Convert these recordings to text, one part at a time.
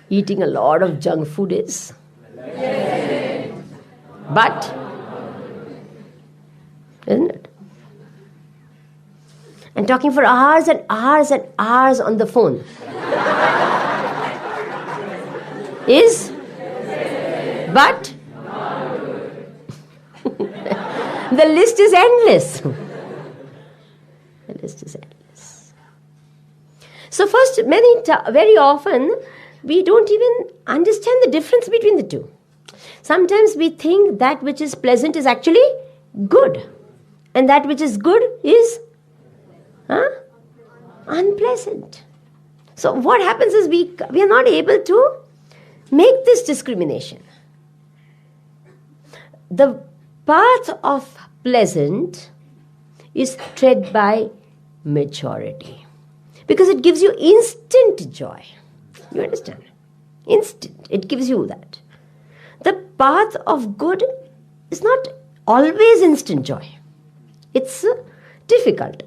eating a lot of junk food is? But, isn't it? And talking for hours and hours and hours on the phone is? But the list is endless. The list is endless. So first, very often, we don't even understand the difference between the two. Sometimes we think that which is pleasant is actually good. And that which is good is unpleasant. So what happens is we are not able to make this discrimination. The path of pleasant is tread by maturity, because it gives you instant joy. You understand? Instant. It gives you that. The path of good is not always instant joy. It's difficult.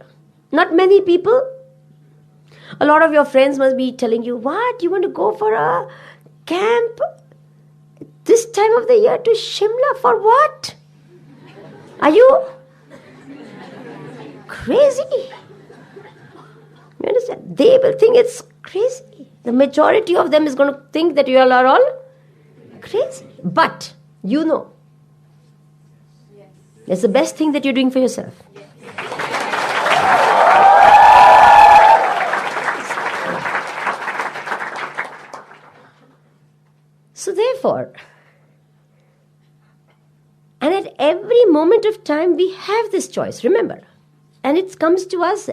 Not many people. A lot of your friends must be telling you, what? You want to go for a camp this time of the year to Shimla for what? Are you crazy? You understand? They will think it's crazy. The majority of them is going to think that you all are all crazy. But you know, it's the best thing that you're doing for yourself. So therefore, and at every moment of time we have this choice, remember. And it comes to us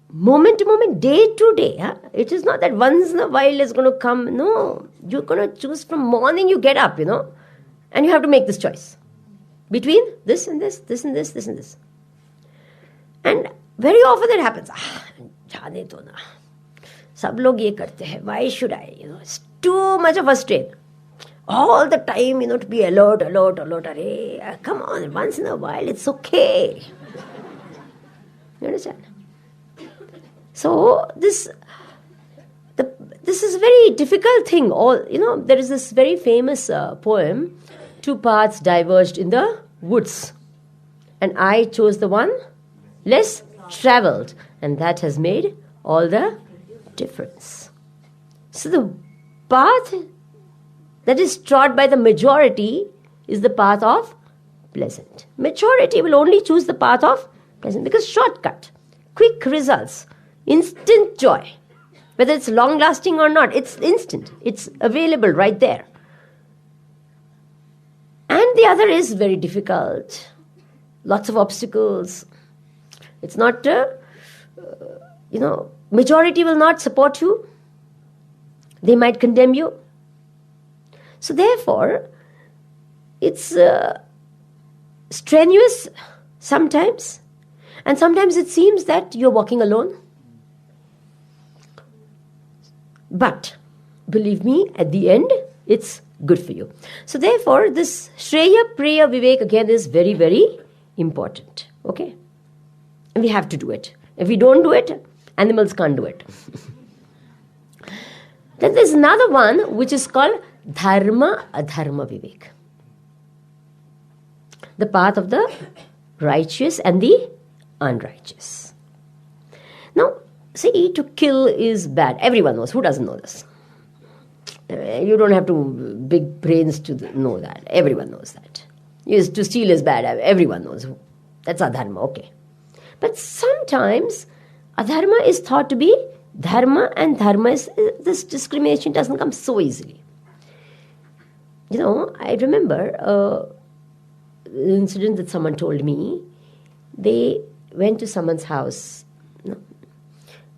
moment to moment, day to day. Huh? It is not that once in a while it's going to come. No, you're going to choose from morning you get up, and you have to make this choice between this and this, this and this, this and this. And very often it happens. Jaane to na. Sab log ye karte hai. Why should I? It's too much of a strain. All the time, to be alert. Arey, come on, once in a while, it's okay. You understand? So this is a very difficult thing. There is this very famous poem, two paths diverged in the woods, and I chose the one less traveled, and that has made all the difference. So the path that is trod by the majority is the path of pleasant. Majority will only choose the path of pleasant because shortcut, quick results, instant joy. Whether it's long lasting or not, it's instant. It's available right there. And the other is very difficult. Lots of obstacles. It's not, majority will not support you. They might condemn you. So therefore, it's strenuous sometimes. And sometimes it seems that you're walking alone. But, believe me, at the end, it's good for you. So therefore, this Shreya, Preya, Vivek again is very, very important. Okay? And we have to do it. If we don't do it, animals can't do it. Then there's another one which is called Dharma, Adharma, Vivek. The path of the righteous and the unrighteous. Now, see, to kill is bad. Everyone knows. Who doesn't know this? You don't have to big brains to know that. Everyone knows that. Yes, to steal is bad. Everyone knows. That's adharma, okay. But sometimes adharma is thought to be dharma, and dharma is, this discrimination doesn't come so easily. I remember an incident that someone told me. They went to someone's house,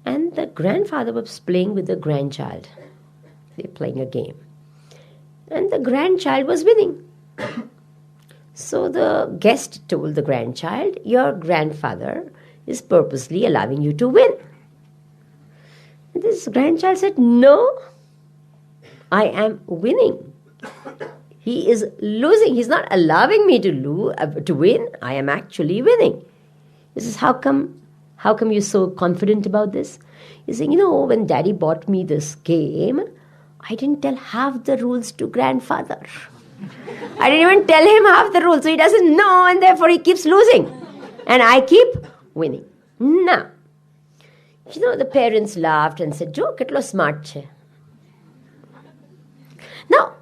and the grandfather was playing with the grandchild. They were playing a game. And the grandchild was winning. So the guest told the grandchild, your grandfather is purposely allowing you to win. And this grandchild said, no, I am winning. He is losing. He's not allowing me to win. I am actually winning. He says, how come you're so confident about this? He's saying, when daddy bought me this game, I didn't tell half the rules to grandfather. I didn't even tell him half the rules, so he doesn't know, and therefore he keeps losing. And I keep winning. Now, the parents laughed and said, Jo, ketlo smart che. Now,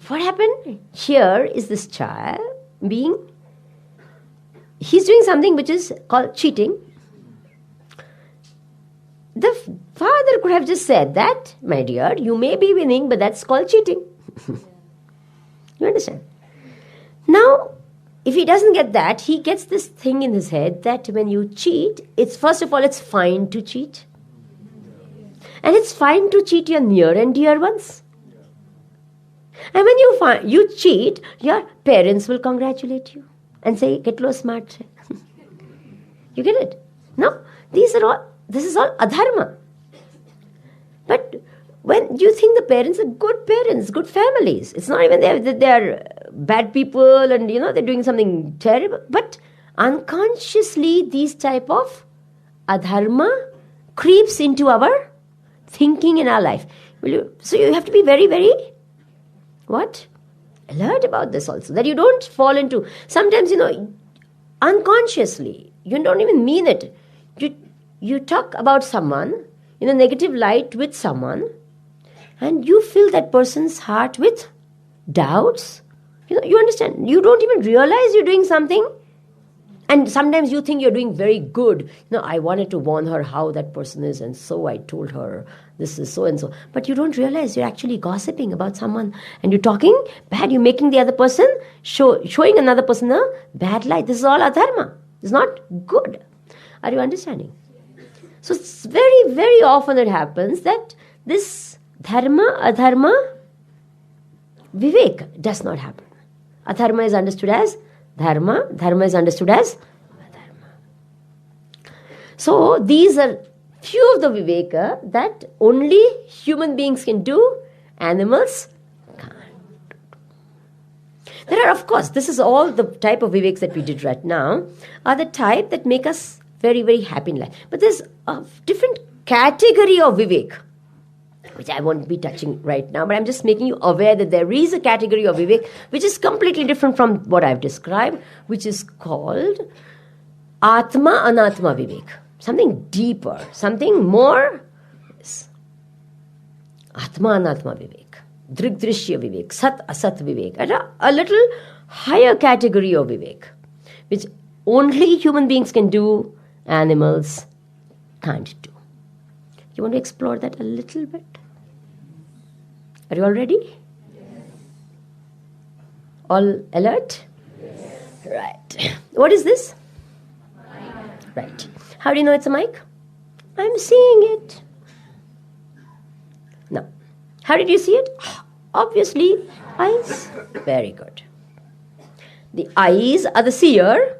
what happened? Here is this child he's doing something which is called cheating. The father could have just said that, my dear, you may be winning, but that's called cheating. You understand? Now, if he doesn't get that, he gets this thing in his head that when you cheat, first of all, it's fine to cheat. And it's fine to cheat your near and dear ones. And when you cheat, your parents will congratulate you and say, "Ketlo smart." You get it? Now, this is all adharma. But when you think the parents are good parents, good families, it's not even they're bad people and they're doing something terrible. But unconsciously, these type of adharma creeps into our thinking in our life. So you have to be very, very alert about this also, that you don't fall into, sometimes, unconsciously, you don't even mean it. You talk about someone in a negative light with someone, and you fill that person's heart with doubts. You understand? You don't even realize you're doing something. And sometimes you think you're doing very good. I wanted to warn her how that person is, and so I told her this is so and so. But you don't realize you're actually gossiping about someone, and you're talking bad. You're making the other person, showing another person a bad light. This is all adharma. It's not good. Are you understanding? So it's very, very often it happens that this dharma, adharma, vivek does not happen. Adharma is understood as dharma, dharma is understood as adharma. So these are few of the viveka that only human beings can do, animals can't. There are, of course, this is all the type of viveks that we did right now, are the type that make us very, very happy in life. But there's a different category of vivek, which I won't be touching right now, but I'm just making you aware that there is a category of vivek which is completely different from what I've described, which is called Atma Anatma Vivek. Something deeper, something more. Yes. Atma Anatma Vivek, Drigdrishya Vivek, Sat Asat Vivek, and a little higher category of vivek, which only human beings can do, animals can't do. You want to explore that a little bit? Are you all ready? Yes. All alert? Yes. Right. What is this? Mic. Right. How do you know it's a mic? I'm seeing it. Now, how did you see it? Obviously, eyes. Very good. The eyes are the seer,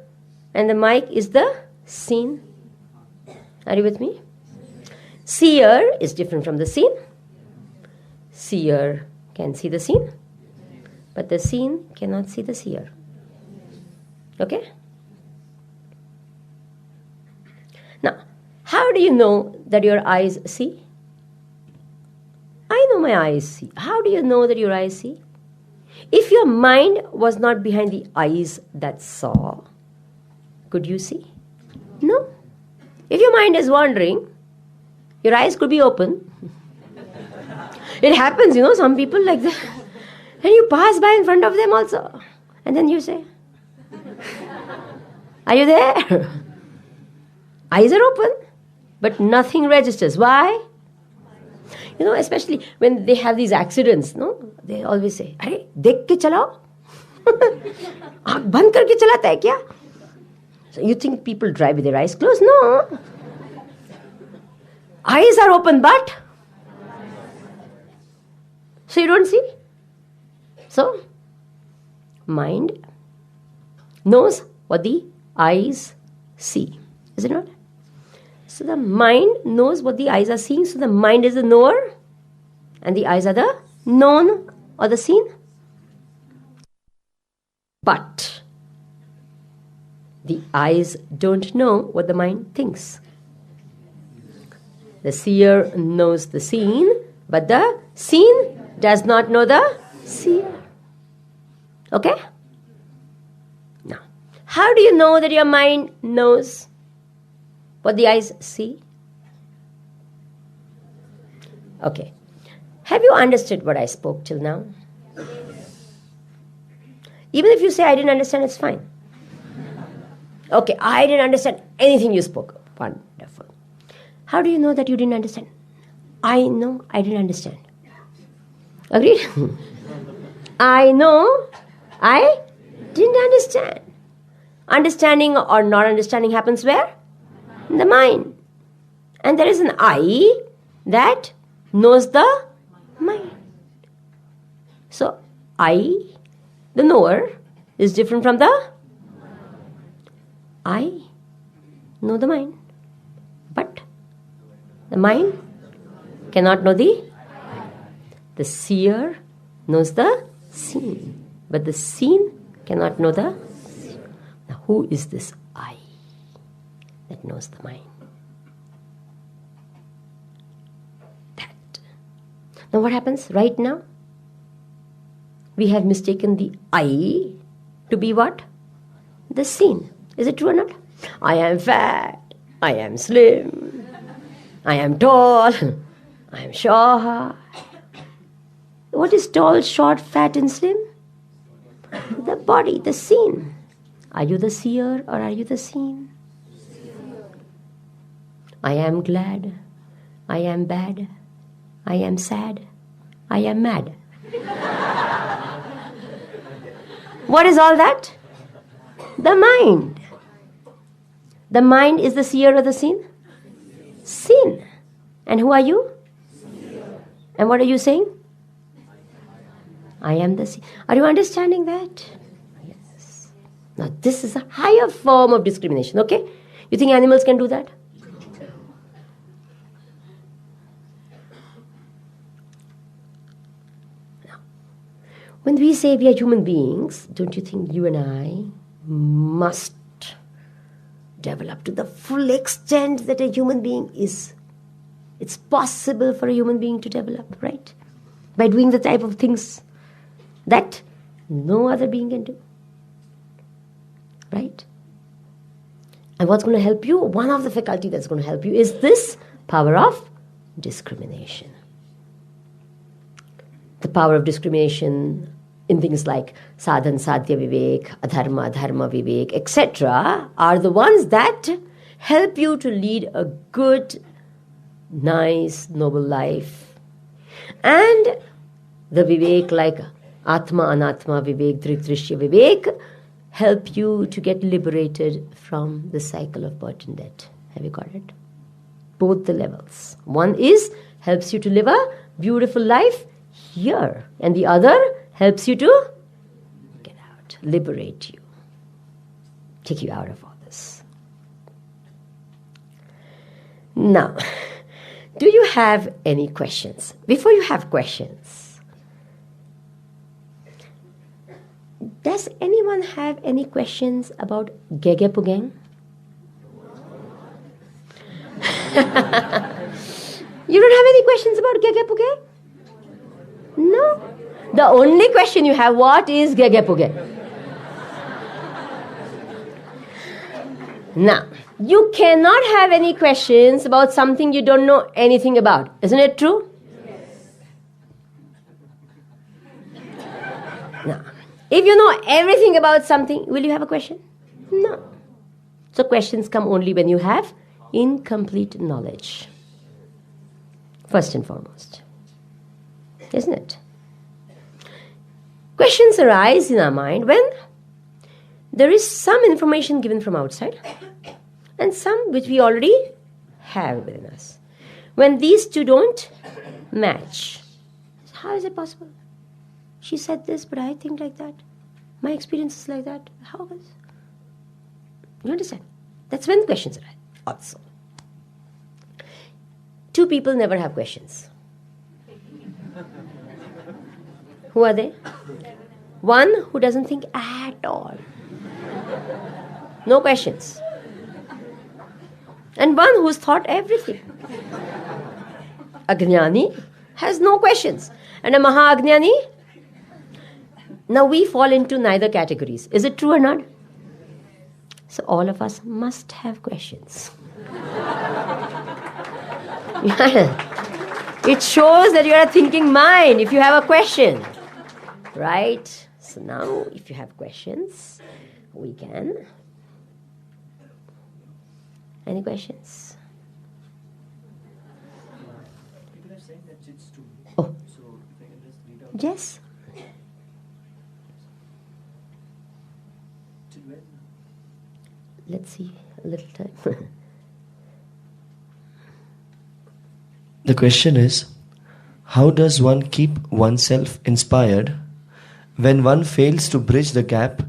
and the mic is the seen. Are you with me? Seer is different from the seen. Seer can see the seen, but the seen cannot see the seer. Okay? Now, how do you know that your eyes see? I know my eyes see. How do you know that your eyes see? If your mind was not behind the eyes that saw, could you see? No. If your mind is wandering, your eyes could be open. It happens, some people like that. And you pass by in front of them also. And then you say, are you there? Eyes are open, but nothing registers. Why? Especially when they have these accidents, they always say, "Arey, dekh ke chalao." Aankh band karke chalata hai kya? So you think people drive with their eyes closed? No. Eyes are open, but so you don't see. So mind knows what the eyes see. Is it not? So the mind knows what the eyes are seeing. So the mind is the knower and the eyes are the known or the seen. But the eyes don't know what the mind thinks. The seer knows the seen, But the seen does not know the seer. Okay? Now, how do you know that your mind knows what the eyes see? Okay. Have you understood what I spoke till now? Even if you say I didn't understand, it's fine. Okay, I didn't understand anything you spoke. Wonderful. How do you know that you didn't understand? I know I didn't understand. Agreed? I know I didn't understand. Understanding or not understanding happens where? In the mind. And there is an I that knows the mind. So, I, the knower, is different from the I know the mind. But the mind cannot know the seer knows the seen. But the seen cannot know the seer. Now, who is this I that knows the mind? That. Now, what happens right now? We have mistaken the I to be what? The seen. Is it true or not? I am fat. I am slim. I am tall. I am short. What is tall, short, fat, and slim? The body, the seen. Are you the seer or are you the seen? I am glad. I am bad. I am sad. I am mad. What is all that? The mind. The mind is the seer or the seen? Seen. And who are you? And what are you saying? I am the seen. Are you understanding that? Yes. Now this is a higher form of discrimination, okay? You think animals can do that? Now, when we say we are human beings, don't you think you and I must develop to the full extent that a human being is? It's possible for a human being to develop, right? By doing the type of things that no other being can do. Right? And what's going to help you? One of the faculty that's going to help you is this power of discrimination. The power of discrimination in things like sadhan, sadhya vivek, adharma, dharma vivek, etc. are the ones that help you to lead a good, nice, noble life. And the vivek like atma, anatma vivek, drisya vivek help you to get liberated from the cycle of birth and death. Have you got it? Both the levels. One is helps you to live a beautiful life here, and the other helps you to get out, liberate you, take you out of all this. Now, do you have any questions? Before you have questions, does anyone have any questions about Gegepugang? You don't have any questions about Gegepugang? No. The only question you have, what is Gegepugang? Now, you cannot have any questions about something you don't know anything about. Isn't it true? Yes. Now, if you know everything about something, will you have a question? No. So questions come only when you have incomplete knowledge. First and foremost. Isn't it? Questions arise in our mind when there is some information given from outside and some which we already have within us. When these two don't match, how is it possible? She said this, but I think like that. My experience is like that. How is? You understand? That's when questions arise. Also, two people never have questions. Who are they? One who doesn't think at all. No questions. And one who's thought everything. Ajnani, has no questions. And a Mahaajnani, now we fall into neither categories. Is it true or not? So all of us must have questions. It shows that you are a thinking mind if you have a question. Right? So now, if you have questions, we can. Any questions? People are saying that it's true. Oh. So if I can just read out. Yes. Till when? Let's see a little time. The question is, how does one keep oneself inspired when one fails to bridge the gap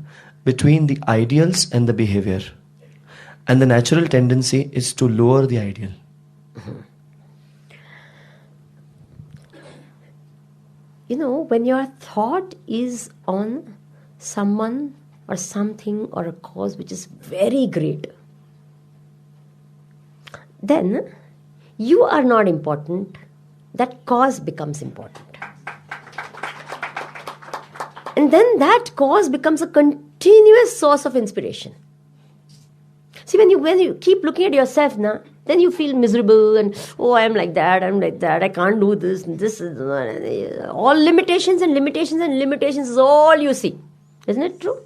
between the ideals and the behavior? And the natural tendency is to lower the ideal. You know, when your thought is on someone or something or a cause which is very great, then you are not important. That cause becomes important. And then that cause becomes a continuous source of inspiration. See, when you keep looking at yourself now, then you feel miserable and, oh, I'm like that, I can't do this, this is all limitations and limitations and limitations is all you see. Isn't it true?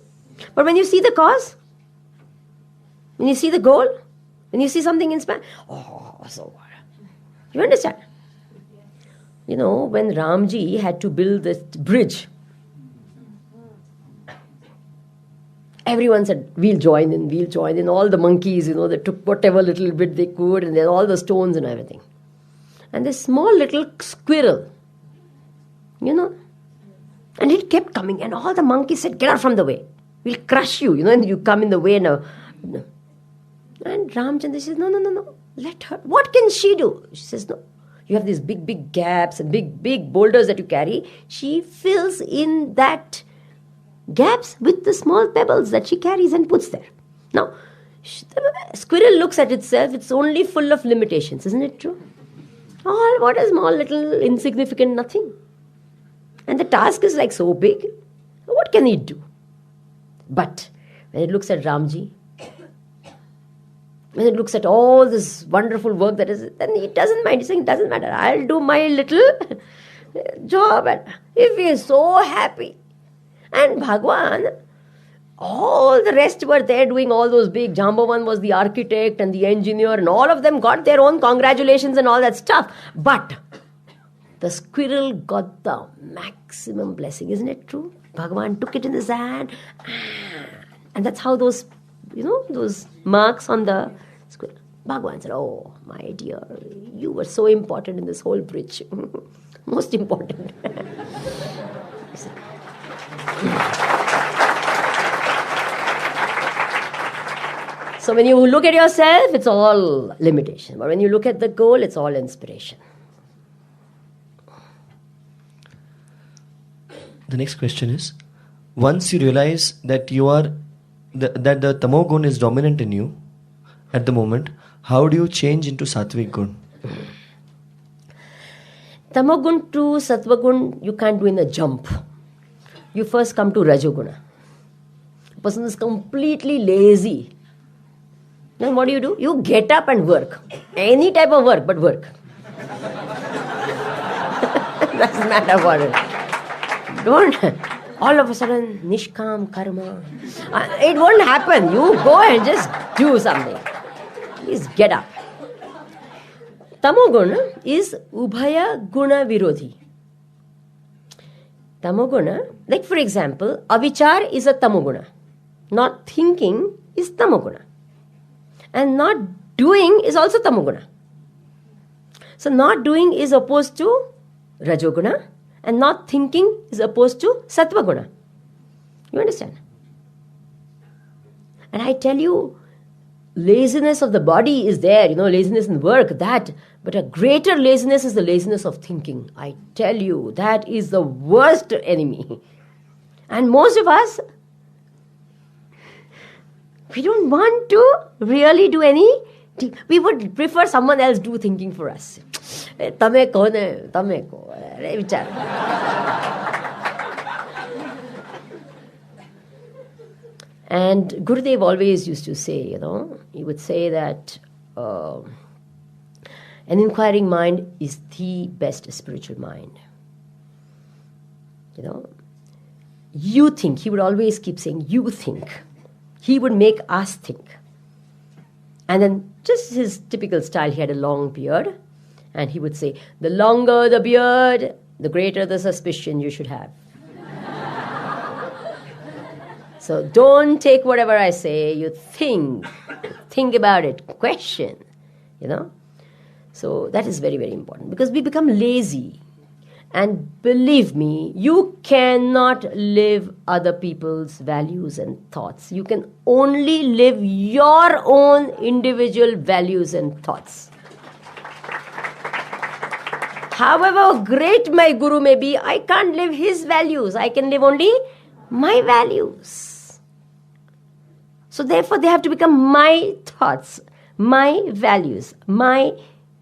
But when you see the cause, when you see the goal, when you see something inspiring, oh, so what? You understand? You know, when Ramji had to build this bridge, everyone said, we'll join in. All the monkeys, they took whatever little bit they could, and then all the stones and everything. And this small little squirrel, and it kept coming, and all the monkeys said, get out from the way. We'll crush you, and you come in the way now. And Ramchandra says, no, let her. What can she do? She says, no. You have these big, big gaps and big, big boulders that you carry. She fills in that gaps with the small pebbles that she carries and puts there. Now, the squirrel looks at itself, it's only full of limitations, isn't it true? All what a small, little, insignificant nothing. And the task is like so big. What can it do? But when it looks at Ramji, when it looks at all this wonderful work that is, then it doesn't mind. He's saying, it doesn't matter. I'll do my little job. And if he is so happy. And Bhagwan, all the rest were there doing all those big. Jambavan was the architect and the engineer, and all of them got their own congratulations and all that stuff. But the squirrel got the maximum blessing. Isn't it true? Bhagwan took it in his hand. And that's how those, those marks on the squirrel. Bhagwan said, oh, my dear, you were so important in this whole bridge. Most important. So when you look at yourself, it's all limitation. But when you look at the goal, it's all inspiration. The next question is, once you realize that you are that the tamogun is dominant in you at the moment, how do you change into sattvic gun? Tamogun to Satwakun, you can't do in a jump. You first come to Rajoguna. The person is completely lazy. Then what do? You get up and work. Any type of work, but work. Doesn't matter what it is. Don't all of a sudden, nishkam karma. It won't happen. You go and just do something. Please get up. Tamoguna is ubhaya guna virodhi. Tamoguna, like for example, avichar is a tamoguna. Not thinking is tamoguna. And not doing is also tamoguna. So not doing is opposed to rajoguna, and not thinking is opposed to satvaguna. You understand? And I tell you, laziness of the body is there, laziness in work, that. But a greater laziness is the laziness of thinking. I tell you, that is the worst enemy. And most of us, we don't want to really do any. We would prefer someone else do thinking for us. તમે કહો ને તમે કહો અરે વિચાર. And Gurudev always used to say, he would say that an inquiring mind is the best spiritual mind. You think. He would always keep saying, you think. He would make us think. And then just his typical style, he had a long beard. And he would say, the longer the beard, the greater the suspicion you should have. So don't take whatever I say. You think about it, question, So that is very, very important because we become lazy. And believe me, you cannot live other people's values and thoughts. You can only live your own individual values and thoughts. However great my guru may be, I can't live his values. I can live only my values. So therefore, they have to become my thoughts, my values, my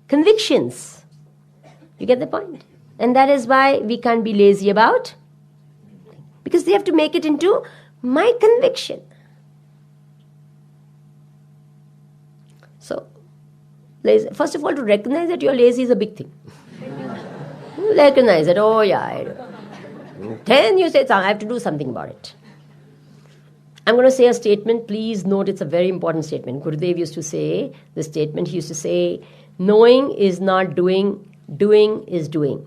convictions. You get the point? And that is why we can't be lazy about, because they have to make it into my conviction. So, first of all, to recognize that you're lazy is a big thing. Recognize it. Oh yeah. Then you say, I have to do something about it. I'm going to say a statement. Please note it's a very important statement. Gurudev used to say this statement. He used to say, knowing is not doing, doing is doing.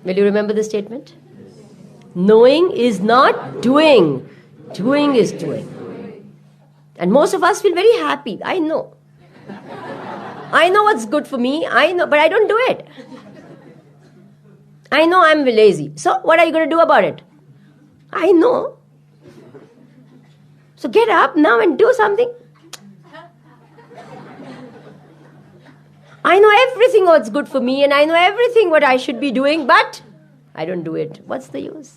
Will you remember this statement? Knowing is not doing, doing is doing. And most of us feel very happy. I know what's good for me. I know, but I don't do it. I know I'm lazy. So what are you going to do about it? I know. So get up now and do something. I know everything what's good for me and I know everything what I should be doing, but I don't do it. What's the use?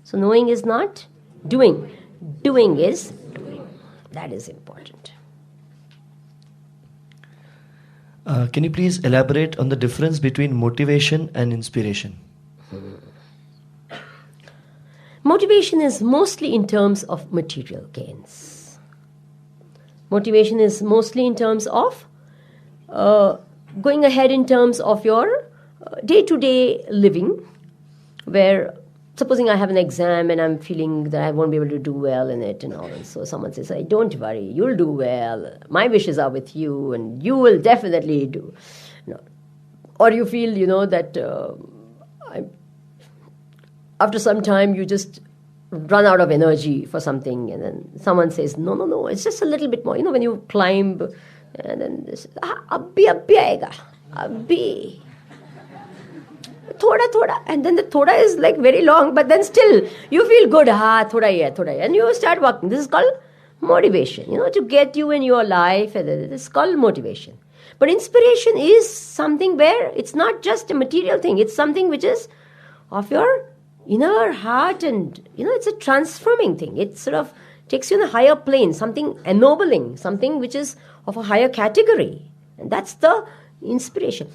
So knowing is not doing. Doing is doing. That is important. Can you please elaborate on the difference between motivation and inspiration? Motivation is mostly in terms of material gains. Motivation is mostly in terms of going ahead in terms of your day-to-day living, where supposing I have an exam and I'm feeling that I won't be able to do well in it and all, and so someone says, hey, don't worry, you'll do well, my wishes are with you and you will definitely do. Or you feel, that after some time you just run out of energy for something, and then someone says, no, it's just a little bit more. When you climb, and then this, abhi aayega, abhi. Thoda. And then the thoda is like very long, but then still you feel good. Thoda hai. And you start working. This is called motivation, to get you in your life. This is called motivation. But inspiration is something where it's not just a material thing. It's something which is of your inner heart, and it's a transforming thing. It sort of takes you in a higher plane, something ennobling, something which is of a higher category. And that's the inspiration.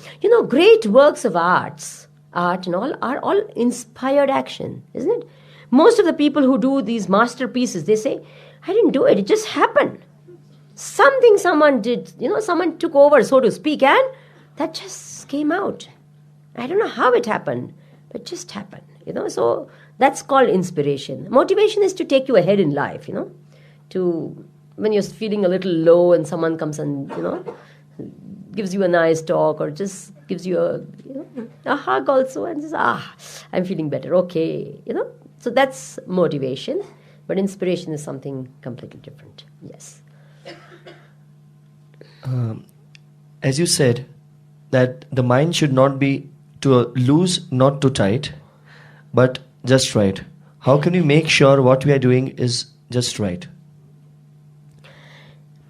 Great works of art and all are all inspired action, isn't it? Most of the people who do these masterpieces, they say, I didn't do it, it just happened. Something someone did, someone took over, so to speak, and that just came out. I don't know how it happened, but it just happened. So that's called inspiration. Motivation is to take you ahead in life, to when you're feeling a little low and someone comes and, gives you a nice talk or just gives you a hug also and says, I'm feeling better, okay, So that's motivation, but inspiration is something completely different. Yes. As you said, that the mind should not be too loose, not too tight, but just right. How can we make sure what we are doing is just right?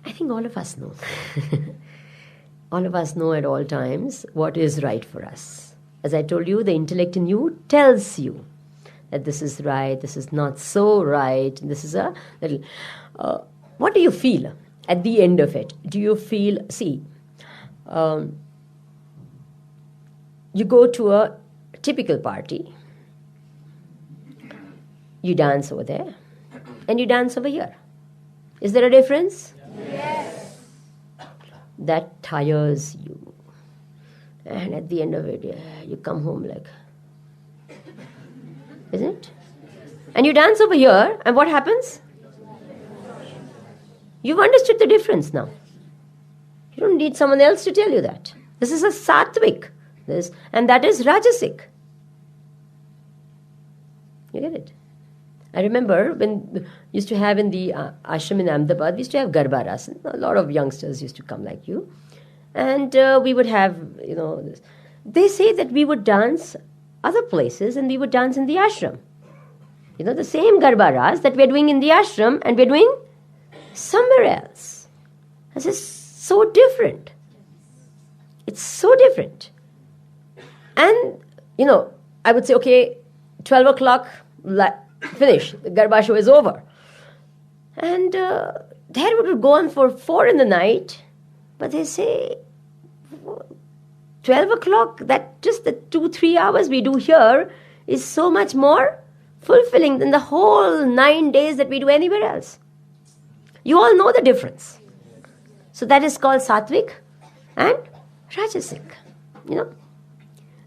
I think all of us know. All of us know at all times what is right for us. As I told you, the intellect in you tells you that this is right, this is not so right, this is a little... what do you feel at the end of it? Do you feel... you go to a typical party, you dance over there, and you dance over here. Is there a difference? Yes. That tires you. And at the end of it, you come home like, isn't it? And you dance over here, and what happens? You've understood the difference now. You don't need someone else to tell you that. This is a sattvic, and that is rajasic. You get it? I remember when we used to have in the ashram in Ahmedabad, we used to have Garba Ras. A lot of youngsters used to come like you. And we would have, this. They say that we would dance other places and we would dance in the ashram. The same Garba Ras that we're doing in the ashram and we're doing somewhere else. This is so different. It's so different. And, I would say, okay, 12 o'clock, finish. The Garba show is over. And there we would go on for 4 in the night. But they say 12 o'clock, that just the 2-3 hours we do here is so much more fulfilling than the whole 9 days that we do anywhere else. You all know the difference. So that is called sattvic and rajasic.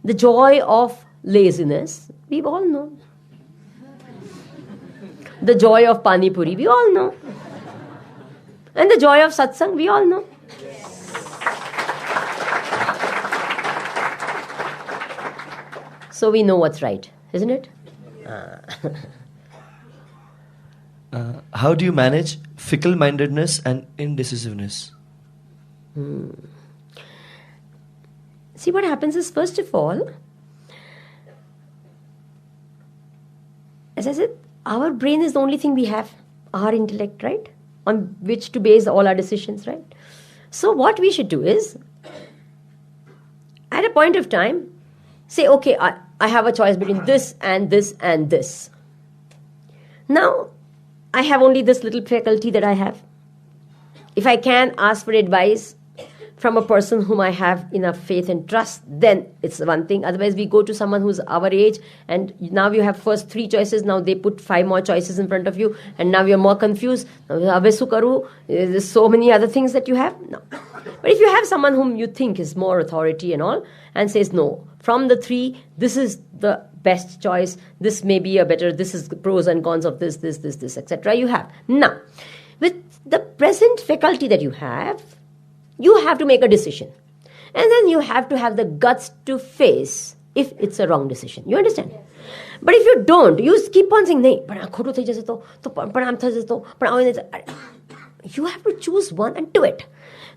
The joy of laziness, we all know. The joy of pani puri, we all know. And the joy of satsang, we all know. So we know what's right, isn't it? How do you manage fickle-mindedness and indecisiveness? See, what happens is, first of all, as I said, our brain is the only thing we have, our intellect, right? On which to base all our decisions, right? So what we should do is, at a point of time, say, okay, I have a choice between this and this and this. Now, I have only this little faculty that I have. If I can ask for advice from a person whom I have enough faith and trust, then it's one thing. Otherwise, we go to someone who's our age, and now you have first 3 choices. Now they put 5 more choices in front of you, and now you're more confused. There's so many other things that you have. No. But if you have someone whom you think is more authority and all, and says, no, from the 3, this is the best choice, this may be a better, this is the pros and cons of this, etc. you have. Now, with the present faculty that you have to make a decision. And then you have to have the guts to face if it's a wrong decision. You understand? But if you don't, you keep on saying, you have to choose one and do it.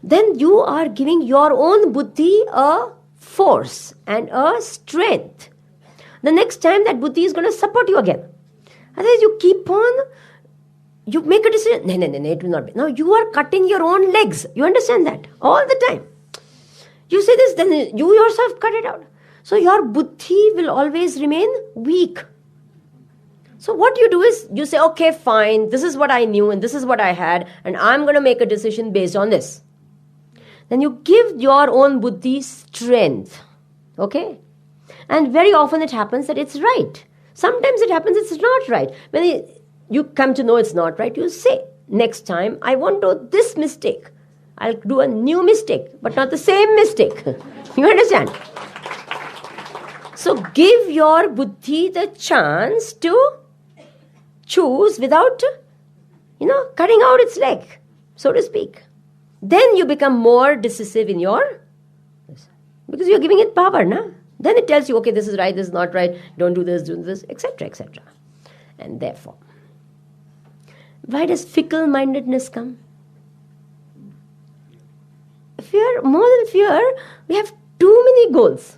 Then you are giving your own buddhi a force and a strength. The next time that buddhi is going to support you again. Otherwise you keep on, you make a decision. No, it will not be. Now you are cutting your own legs. You understand that? All the time. You say this, then you yourself cut it out. So your buddhi will always remain weak. So what you do is, you say, okay, fine, this is what I knew and this is what I had, and I'm going to make a decision based on this. Then you give your own buddhi strength. Okay? And very often it happens that it's right. Sometimes it happens it's not right. When you come to know it's not right, you say, next time I won't do this mistake. I'll do a new mistake, but not the same mistake. You understand? So give your buddhi the chance to choose without, cutting out its leg, so to speak. Then you become more decisive in your, because you're giving it power, na? Then it tells you, okay, this is right, this is not right, don't do this, etc., etc. And therefore, why does fickle-mindedness come? Fear, more than fear, we have too many goals.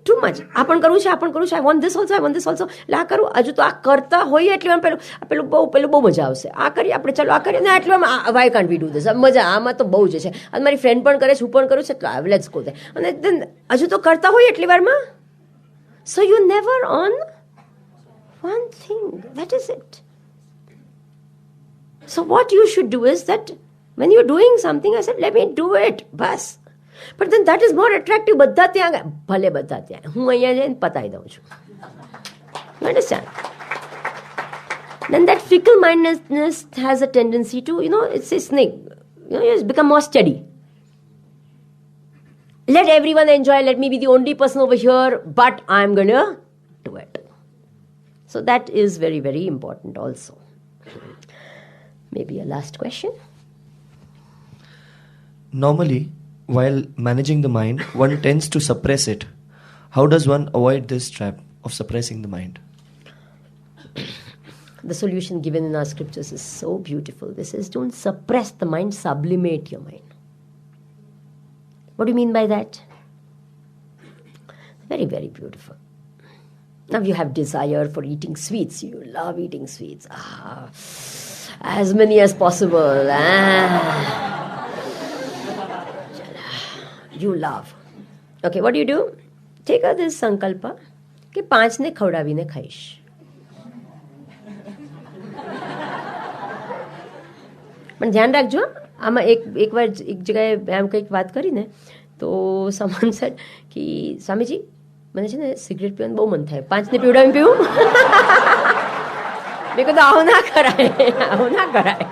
Too much. I want this also, I want this also. La karu, aju to a karta hoyi એટલે પેલું બહુ મજા આવશે. આ કરી આપણે ચલો આ કરીએ ને એટલે why can't we do this? મજા આમાં તો બહુ જ છે. અને મારી ફ્રેન્ડ પણ કરે છે, હું પણ કરું છું, let's go there. અને હજુ તો કરતા હોઈ એટલી વારમાં. So you never on one thing. That is it. So what you should do is that when you're doing something, I said, let me do it. Bas. But then that is more attractive. બધા ત્યાં ગયા. ભલે બધા ત્યાં. હું અહીંયા જઈને પતાઈ દઉં છું. You understand? Then that fickle-mindedness has a tendency to, it's a snake. It's become more steady. Let everyone enjoy. Let me be the only person over here, but I'm going to do it. So that is very, very important also. Maybe a last question. Normally, while managing the mind, one tends to suppress it. How does one avoid this trap of suppressing the mind? The solution given in our scriptures is so beautiful. This is, don't suppress the mind, sublimate your mind. What do you mean by that? Very, very beautiful. Now you have desire for eating sweets. You love eating sweets. As many as possible. You love. Okay, what do? Take out this sankalpa कि 5 ने खवડાવીને ખાઈશ. પણ ધ્યાન રાખજો, આમાં એક વાર એક જગ્યાએ એમ કંઈક વાત કરીને તો someone said કે સ્વામીજી મને છે ને સિગરેટ પીવાનું બહુ મન થાય, 5 ને પીવડાવીને પીવું. મેં કીધું આવું ના કરાય, આવું ના કરાય.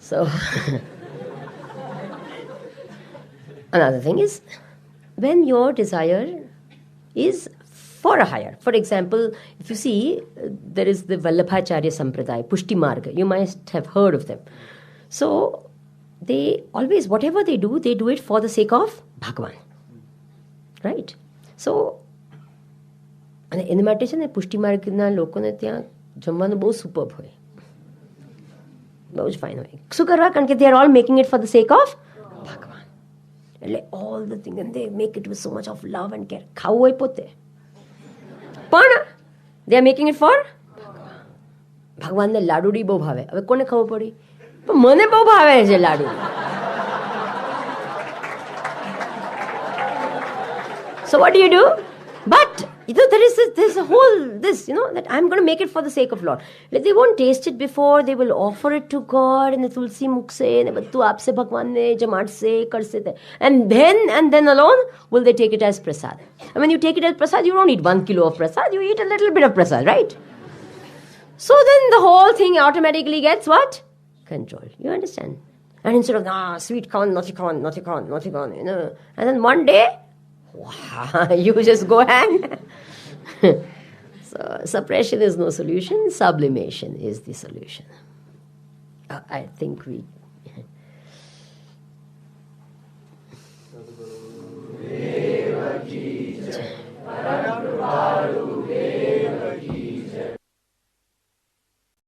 So another thing is, when your desire is for a higher, for example, if you see, there is the Vallabhacharya Sampradaya, Pushti Marga, you must have heard of them. So they always, whatever they do it for the sake of Bhagwan, right? So એની માટે છે ને પુષ્ટિ માર્ગના લોકોને ત્યાં જમવાનું બહુ superb હોય, બહુ જ ફાઇન હોય. શું કરવા? કારણ કે they are all making it for the sake of Bhagwan. એટલે all the thing, and they make it with so much of love and care. ખાવું હોય પોતે, પણ they are making it for Bhagwan. ભગવાનને લાડુડી બહુ ભાવે. હવે કોને ખબર પડી? પણ મને બહુ ભાવે છે લાડુ. So what do? But there is a whole that I'm going to make it for the sake of Lord. They won't taste it before. They will offer it to God in the tulsi mukh se, ne baddu aapse Bhagwan ne jamaat se karse the, and then alone will they take it as prasad. And when you take it as prasad, you don't eat 1 kilo of prasad. You eat a little bit of prasad, right? So then the whole thing automatically gets what? Controlled. You understand? And instead of sweet corn, naughty corn, and then one day, wow, you just go hang. So suppression is no solution. Sublimation is the solution. I think we.